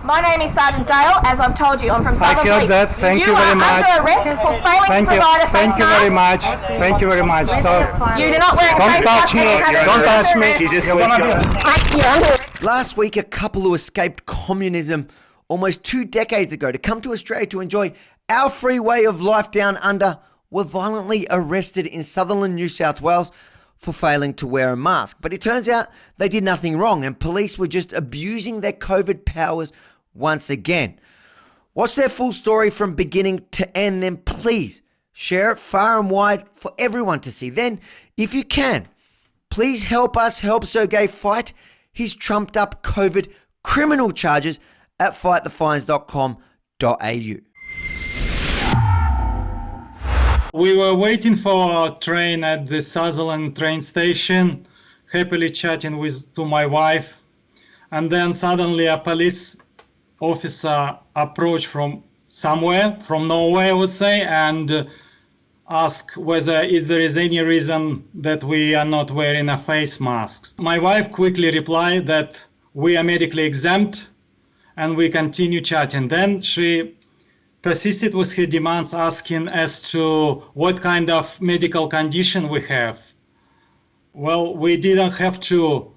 My name is Sergeant Dale. As I've told you, I'm from Southern Police. I heard that. Thank you very much. You are under arrest for failing to provide a face Thank you very much. Thank you very much. So you do not wear a face mask. Don't touch me. Last week, a couple who escaped communism almost 2 decades ago to come to Australia to enjoy our free way of life down under were violently arrested in Sutherland, New South Wales for failing to wear a mask. But it turns out they did nothing wrong and police were just abusing their COVID powers once again. Watch their full story from beginning to end, then please share it far and wide for everyone to see. Then, if you can, please help us help Sergey fight his trumped up COVID criminal charges at fightthefines.com.au. We were waiting for our train at the Sutherland train station, happily chatting to my wife, and then suddenly a police officer approached from somewhere, from nowhere I would say, and asked whether there is any reason that we are not wearing a face mask. My wife quickly replied that we are medically exempt and we continue chatting. Then she persisted with her demands, asking as to what kind of medical condition we have. Well, we didn't have to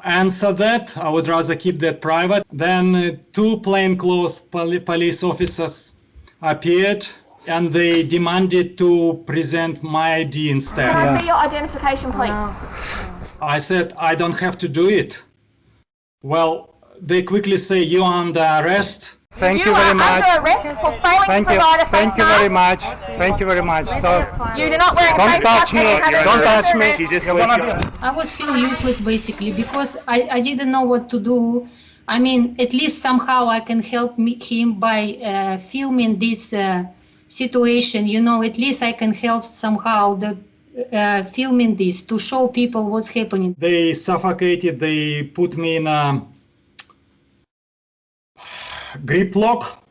answer that. I would rather keep that private. Then 2 plainclothes police officers appeared and they demanded to present my ID instead. Can I see your identification, please? I said, I don't have to do it. Well, they quickly say, you are under arrest. Thank you very much. You are under arrest for failing to provide a face mask. Thank you very much. Thank you very much. So you do not wear a face mask. Don't touch me. I was feeling useless basically because I didn't know what to do. I mean, at least somehow I can help him by filming this situation. You know, at least I can help somehow filming this to show people what's happening. They suffocated. They put me in a grip lock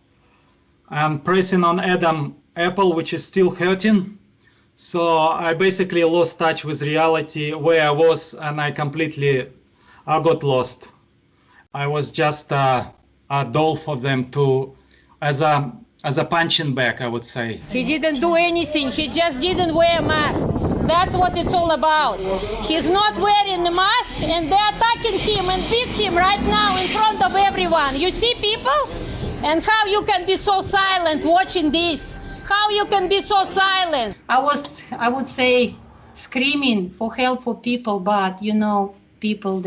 and pressing on Adam apple, which is still hurting. So I basically lost touch with reality where I was, and I got lost. I was just a doll for them as a punching bag, I would say. He didn't do anything. He just didn't wear a mask. That's what it's all about. He's not wearing a mask and they're attacking him and beat him right now in front of everyone. You see people? And how you can be so silent watching this? How you can be so silent? I would say, screaming for help for people, but you know, people,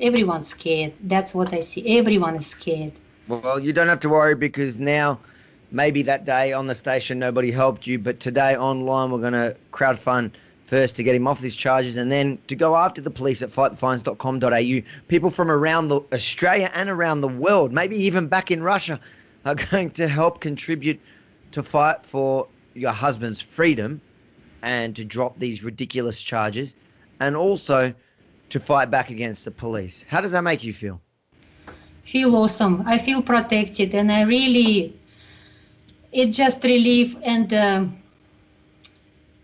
everyone's scared. That's what I see. Everyone is scared. Well, you don't have to worry because now, maybe that day on the station nobody helped you, but today online we're going to crowdfund first to get him off these charges and then to go after the police at fightthefines.com.au. People from around Australia and around the world, maybe even back in Russia, are going to help contribute to fight for your husband's freedom and to drop these ridiculous charges and also to fight back against the police. How does that make you feel? Feel awesome. I feel protected and it's just relief and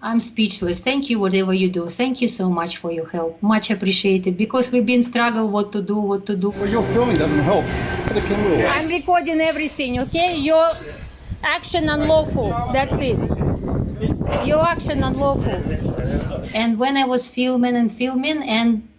I'm speechless. Thank you, whatever you do. Thank you so much for your help. Much appreciated because we've been struggling what to do. Well, your filming doesn't help. The camera. I'm recording everything, okay? Your action unlawful. That's it. Your action unlawful. And when I was filming and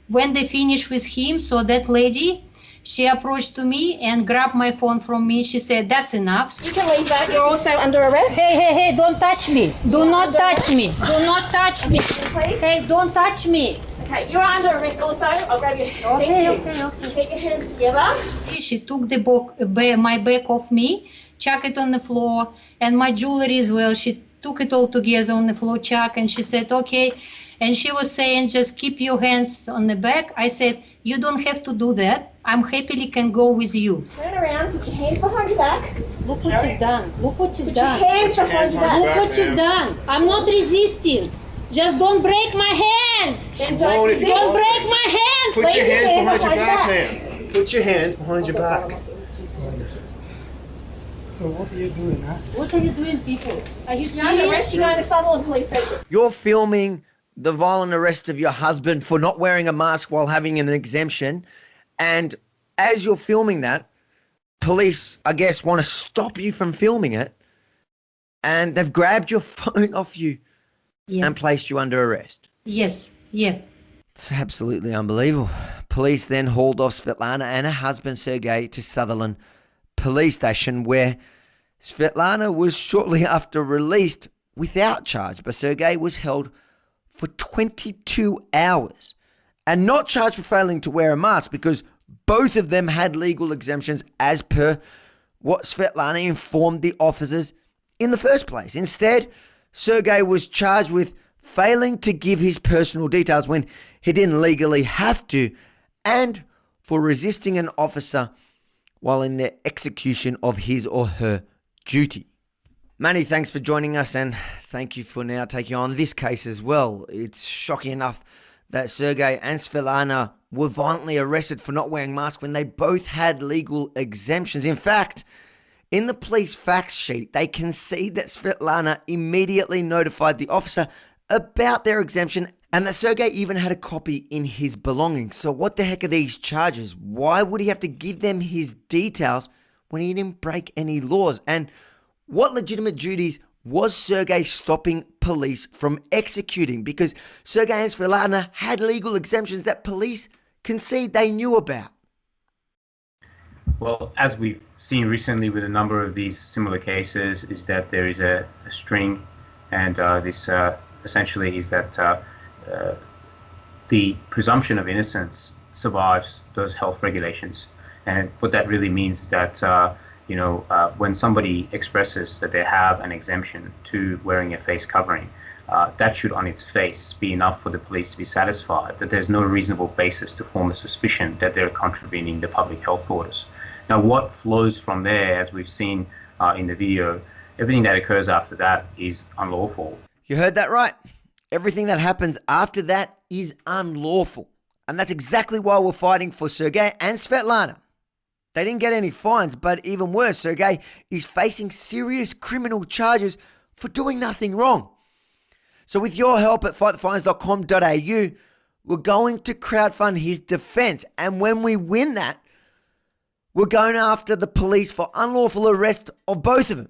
when they finished with him, so that lady, she approached to me and grabbed my phone from me. She said, that's enough. You can leave that. You're also under arrest. Hey, don't touch me. Do not touch me. Do not touch me. Please. Hey, don't touch me. Okay, you're under arrest also. I'll grab you. Okay. Keep your hands together. She took my bag off me, chucked it on the floor, and my jewelry as well. She took it all together on the floor, chuck, and she said, okay. And she was saying, just keep your hands on the back. I said, you don't have to do that. I'm happily can go with you. Turn around, put your hands behind your back. Look what you've done. Look what you've done. Put your hands behind your back. Look what you've done. I'm not resisting. Just don't break my hand. Then don't break my hand. Put your hands behind your back, man. Put your hands behind your back. So what are you doing, huh? What are you doing, people? Are you You're under arrest. serious? You're going to Sutherland Police Station. You're filming the violent arrest of your husband for not wearing a mask while having an exemption. And as you're filming that, police, I guess, want to stop you from filming it, and they've grabbed your phone off you Yeah. and placed you under arrest. Yes. Yeah. It's absolutely unbelievable. Police then hauled off Svetlana and her husband Sergey to Sutherland police station, where Svetlana was shortly after released without charge, but Sergey was held for 22 hours and not charged for failing to wear a mask because both of them had legal exemptions as per what Svetlana informed the officers in the first place. Instead, Sergey was charged with failing to give his personal details when he didn't legally have to, and for resisting an officer while in the execution of his or her duty. Manny, thanks for joining us, and thank you for now taking on this case as well. It's shocking enough that Sergey and Svetlana were violently arrested for not wearing masks when they both had legal exemptions. In fact, in the police facts sheet, they concede that Svetlana immediately notified the officer about their exemption and that Sergey even had a copy in his belongings. So what the heck are these charges? Why would he have to give them his details when he didn't break any laws? And what legitimate duties was Sergey stopping police from executing? Because Sergey and Svetlana had legal exemptions that police concede they knew about. Well, as we've seen recently with a number of these similar cases, is that there is a string, and this essentially is that the presumption of innocence survives those health regulations. And what that really means is that when somebody expresses that they have an exemption to wearing a face covering, that should on its face be enough for the police to be satisfied that there's no reasonable basis to form a suspicion that they're contravening the public health orders. Now, what flows from there, as we've seen in the video, everything that occurs after that is unlawful. You heard that right. Everything that happens after that is unlawful. And that's exactly why we're fighting for Sergey and Svetlana. They didn't get any fines, but even worse, Sergey is facing serious criminal charges for doing nothing wrong. So with your help at fightthefines.com.au, we're going to crowdfund his defense. And when we win that, we're going after the police for unlawful arrest of both of them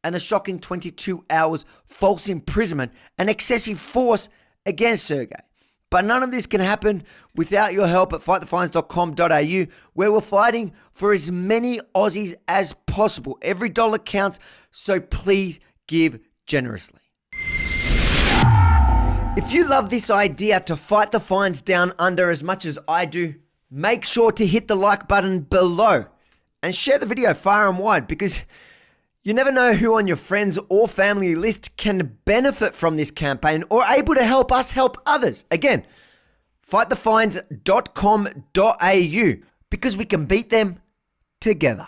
and the shocking 22 hours false imprisonment and excessive force against Sergey. But none of this can happen without your help at fightthefines.com.au, where we're fighting for as many Aussies as possible. Every dollar counts, so please give generously. If you love this idea to fight the fines down under as much as I do, make sure to hit the like button below and share the video far and wide, because you never know who on your friends or family list can benefit from this campaign or able to help us help others. Again, fightthefines.com.au, because we can beat them together.